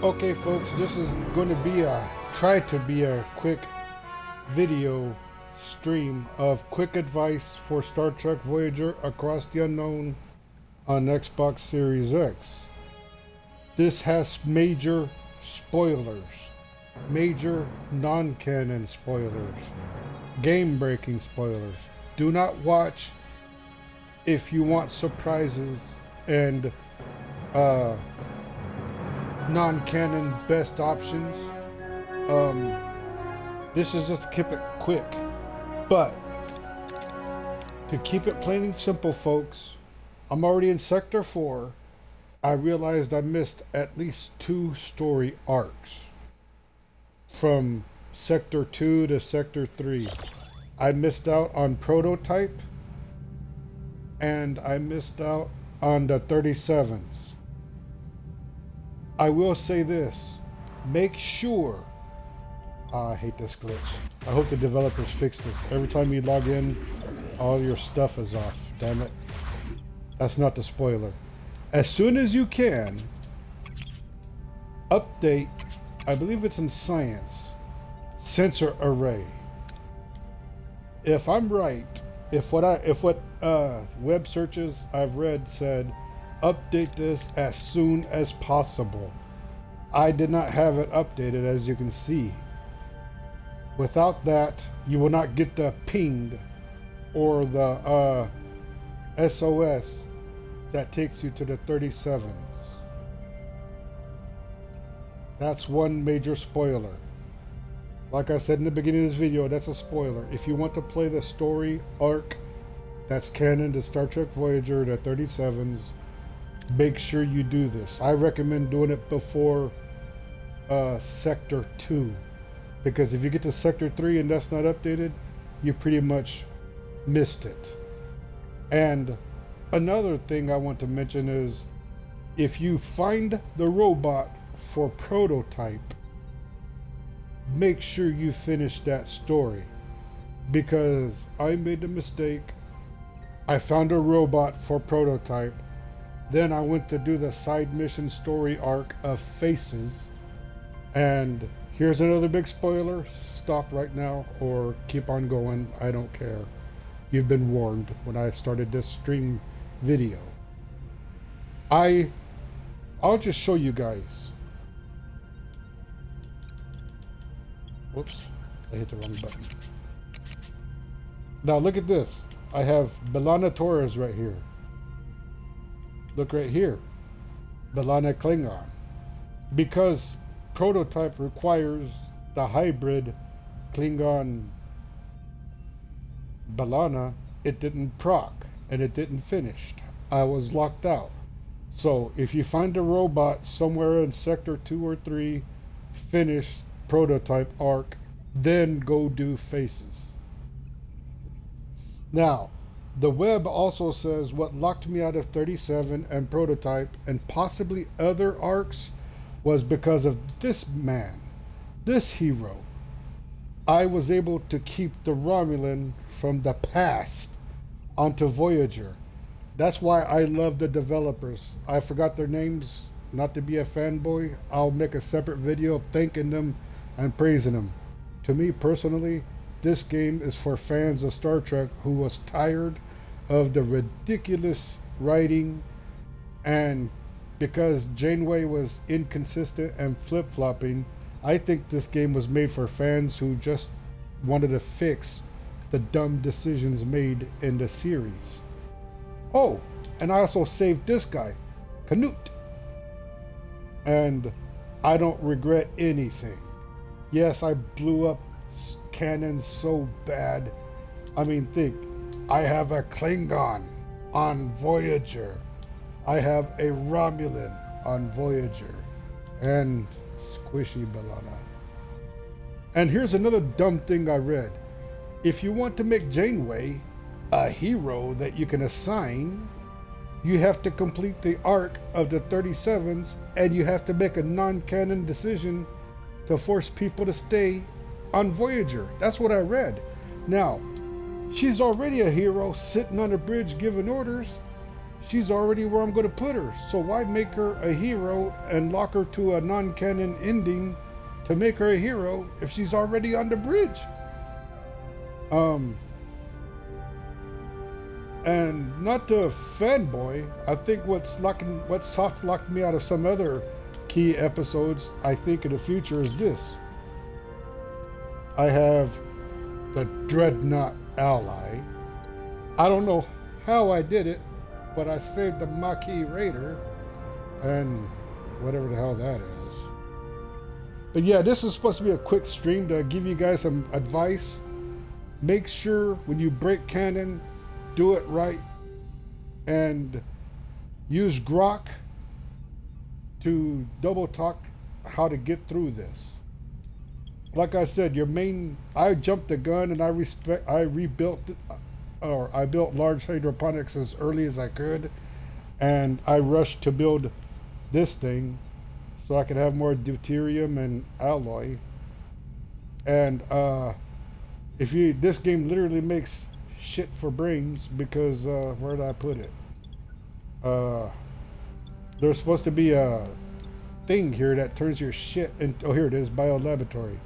Okay folks, this is going to be a quick video stream of quick advice for Star Trek Voyager Across the Unknown on Xbox Series X. This has major spoilers, major non-canon spoilers, game-breaking spoilers. Do not watch if you want surprises and non-canon best options. This is just to keep it quick, but to keep it plain and simple, folks, I'm already in Sector 4. I realized I missed at least 2 story arcs from Sector 2 to Sector 3. I missed out on Prototype and I missed out on the 37s. I will say this, make sure, I hate this glitch. I hope the developers fix this. Every time you log in, all your stuff is off, damn it. That's not the spoiler. As soon as you can, update, I believe it's in science, sensor array. If I'm right, if what web searches I've read said, update this as soon as possible. I did not have it updated, as you can see. Without that, you will not get the ping or the SOS that takes you to the 37s. That's one major spoiler. Like I said in the beginning of this video, that's a spoiler. If you want to play the story arc that's canon to Star Trek Voyager, the 37s, make sure you do this. I recommend doing it before Sector 2, because if you get to Sector 3 and that's not updated, you pretty much missed it. And another thing I want to mention is, if you find the robot for Prototype, make sure you finish that story, because I made the mistake. I found a robot for Prototype, then I went to do the side mission story arc of Faces, and here's another big spoiler. Stop right now or keep on going, I don't care. You've been warned when I started this stream video. I'll just show you guys. Whoops, I hit the wrong button. Now look at this. I have B'Elanna Torres right here. Look right here, B'Elanna Klingon. Because Prototype requires the hybrid Klingon B'Elanna, it didn't proc and it didn't finish. I was locked out. So if you find a robot somewhere in Sector 2 or 3, finish Prototype arc, then go do Faces. Now, the web also says what locked me out of 37 and Prototype and possibly other arcs was because of this man, this hero. I was able to keep the Romulan from the past onto Voyager. That's why I love the developers. I forgot their names, not to be a fanboy. I'll make a separate video thanking them and praising them. To me personally, this game is for fans of Star Trek who was tired of the ridiculous writing, and because Janeway was inconsistent and flip-flopping, I think this game was made for fans who just wanted to fix the dumb decisions made in the series. Oh, and I also saved this guy, Canute. And I don't regret anything. Yes, I blew up canon so bad. I mean, think, I have a Klingon on Voyager. I have a Romulan on Voyager. And squishy B'Elanna. And here's another dumb thing I read. If you want to make Janeway a hero that you can assign, you have to complete the arc of the 37s, and you have to make a non-canon decision to force people to stay on Voyager. That's what I read. Now, she's already a hero sitting on a bridge giving orders. she's already where I'm going to put her. So why make her a hero and lock her to a non-canon ending to make her a hero if she's already on the bridge? And not to fanboy, I think what soft locked me out of some other key episodes, I think in the future, is this. I have the Dreadnought ally. I don't know how I did it, but I saved the Maquis Raider and whatever the hell that is. But yeah, this is supposed to be a quick stream to give you guys some advice. Make sure when you break canon, do it right, and use Grok to double talk how to get through this. Like I said, I jumped the gun and I built large hydroponics as early as I could, and I rushed to build this thing so I could have more deuterium and alloy. And this game literally makes shit for brains because where did I put it? There's supposed to be a thing here that turns your shit into, oh, here it is, biolaboratory.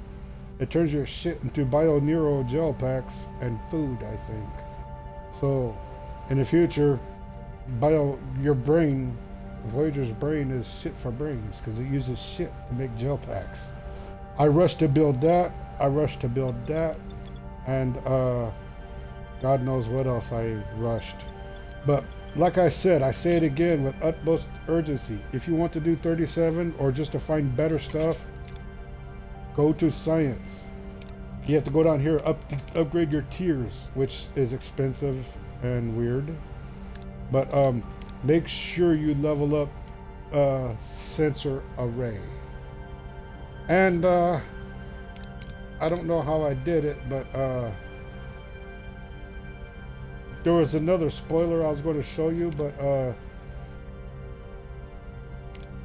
It turns your shit into bio-neuro gel packs and food, I think. So in the future, your brain, Voyager's brain, is shit for brains because it uses shit to make gel packs. I rushed to build that, and God knows what else I rushed. But like I said, I say it again with utmost urgency. If you want to do 37 or just to find better stuff, go to science. You have to go down here, upgrade your tiers, which is expensive and weird. But make sure you level up sensor array. And I don't know how I did it, but there was another spoiler I was going to show you, but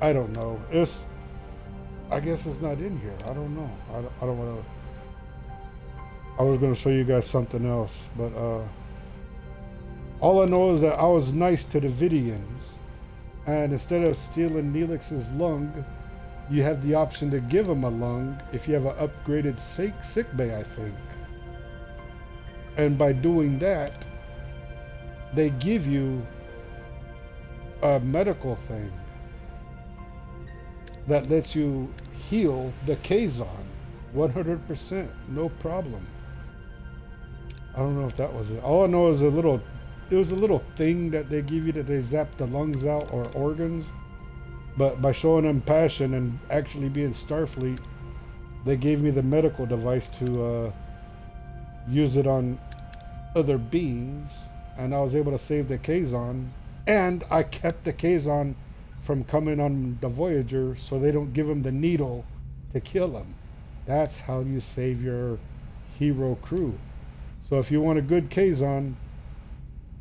I don't know. I guess it's not in here. I don't know. I don't want to. I was going to show you guys something else, but all I know is that I was nice to the Vidians, and instead of stealing Neelix's lung, you have the option to give him a lung if you have an upgraded sick bay, I think. And by doing that, they give you a medical thing that lets you heal the Kazon 100%, no problem. I don't know if that was it. All I know is it was a little thing that they give you that they zap the lungs out or organs. But by showing them passion and actually being Starfleet, they gave me the medical device to use it on other beings, and I was able to save the Kazon, and I kept the Kazon from coming on the Voyager so they don't give him the needle to kill him. That's how you save your hero crew. So if you want a good Kazon,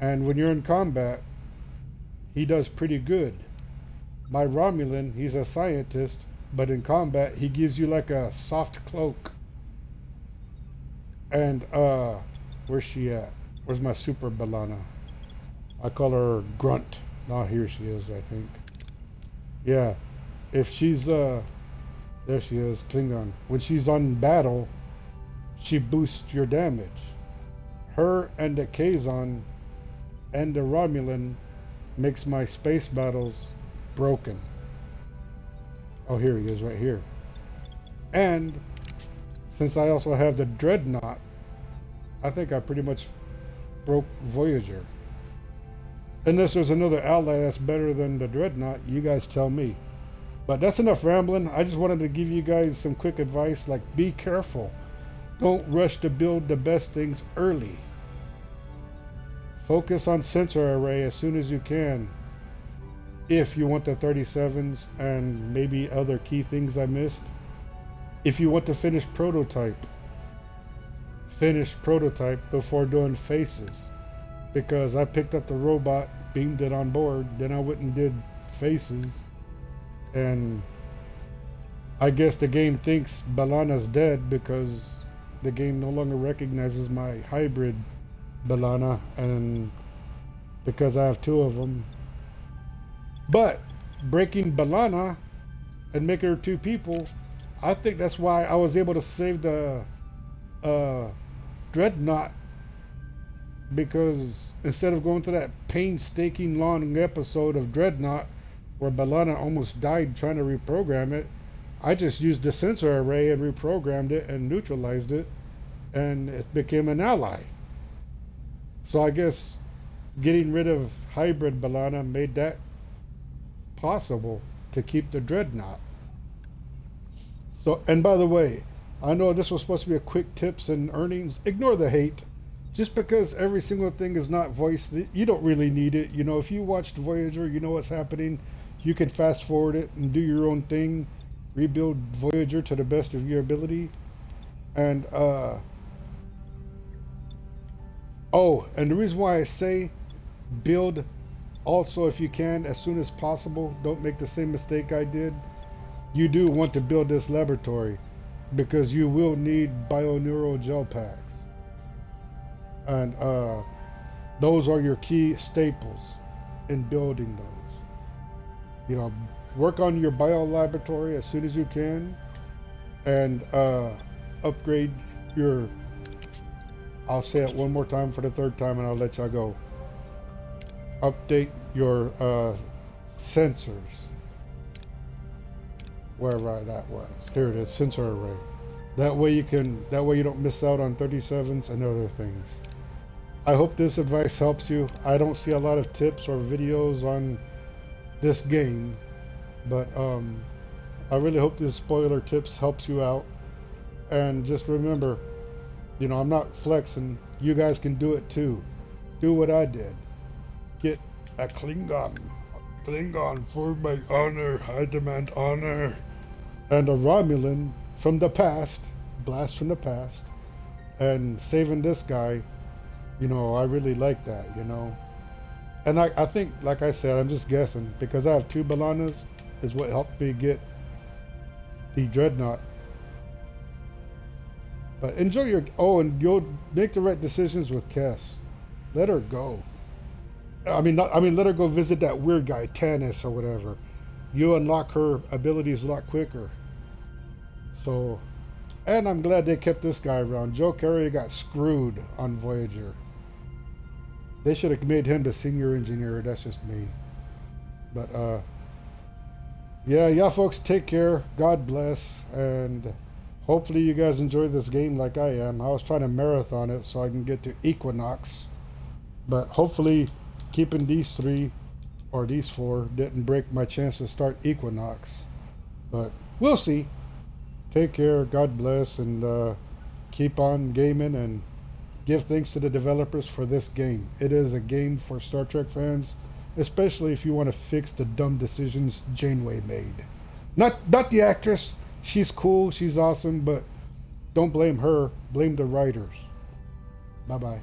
and when you're in combat, he does pretty good. My Romulan, he's a scientist, but in combat he gives you like a soft cloak. And where's she at? Where's my super B'Elanna? I call her Grunt. Oh, here she is, I think. Yeah, if she's there she is, Klingon. When she's on battle, she boosts your damage. Her and the Kazon and the Romulan makes my space battles broken. Oh, here he is, right here. And since I also have the Dreadnought, I think I pretty much broke Voyager. Unless there's another ally that's better than the Dreadnought, you guys tell me. But that's enough rambling. I just wanted to give you guys some quick advice, like be careful. Don't rush to build the best things early. Focus on sensor array as soon as you can. If you want the 37s and maybe other key things I missed. If you want to finish prototype before doing faces. Because I picked up the robot, beamed it on board, then I went and did faces. And I guess the game thinks B'Elanna's dead because the game no longer recognizes my hybrid B'Elanna, and because I have two of them, But breaking Balana and making her two people, I think that's why I was able to save the uh, Dreadnought, because instead of going through that painstaking long episode of Dreadnought where Balana almost died trying to reprogram it, I just used the sensor array and reprogrammed it and neutralized it, and it became an ally. So I guess getting rid of hybrid Balana made that possible to keep the Dreadnought. So, and by the way, I know this was supposed to be a quick tips and earnings. Ignore the hate. Just because every single thing is not voiced, you don't really need it. You know, if you watched Voyager, you know what's happening. You can fast forward it and do your own thing. Rebuild Voyager to the best of your ability. And, oh, and the reason why I say build also, if you can, as soon as possible, don't make the same mistake I did. You do want to build this laboratory because you will need bioneural gel packs. And those are your key staples in building those. You know, work on your bio laboratory as soon as you can, and upgrade your, I'll say it one more time for the third time and I'll let y'all go. Update your sensors. Wherever that was. Here it is, sensor array. That way you don't miss out on 37s and other things. I hope this advice helps you. I don't see a lot of tips or videos on this game, but I really hope this spoiler tips helps you out. And just remember, you know, I'm not flexing. You guys can do it too. Do what I did. Get a Klingon. Klingon for my honor. I demand honor. And a Romulan from the past. Blast from the past. And saving this guy, you know, I really like that, you know. And I think, like I said, I'm just guessing, because I have two Balanas, is what helped me get the Dreadnought. But enjoy your, oh, and you'll make the right decisions with Kess. Let her go. I mean, let her go visit that weird guy, Tanis or whatever. You unlock her abilities a lot quicker. So, and I'm glad they kept this guy around. Joe Carey got screwed on Voyager. They should have made him the senior engineer. That's just me. But, yeah, y'all folks take care. God bless. And hopefully you guys enjoy this game like I am. I was trying to marathon it so I can get to Equinox. But hopefully keeping these three or these four didn't break my chance to start Equinox. But we'll see. Take care. God bless. And keep on gaming and give thanks to the developers for this game. It is a game for Star Trek fans, especially if you want to fix the dumb decisions Janeway made. Not the actress. She's cool, she's awesome, but don't blame her. Blame the writers. Bye-bye.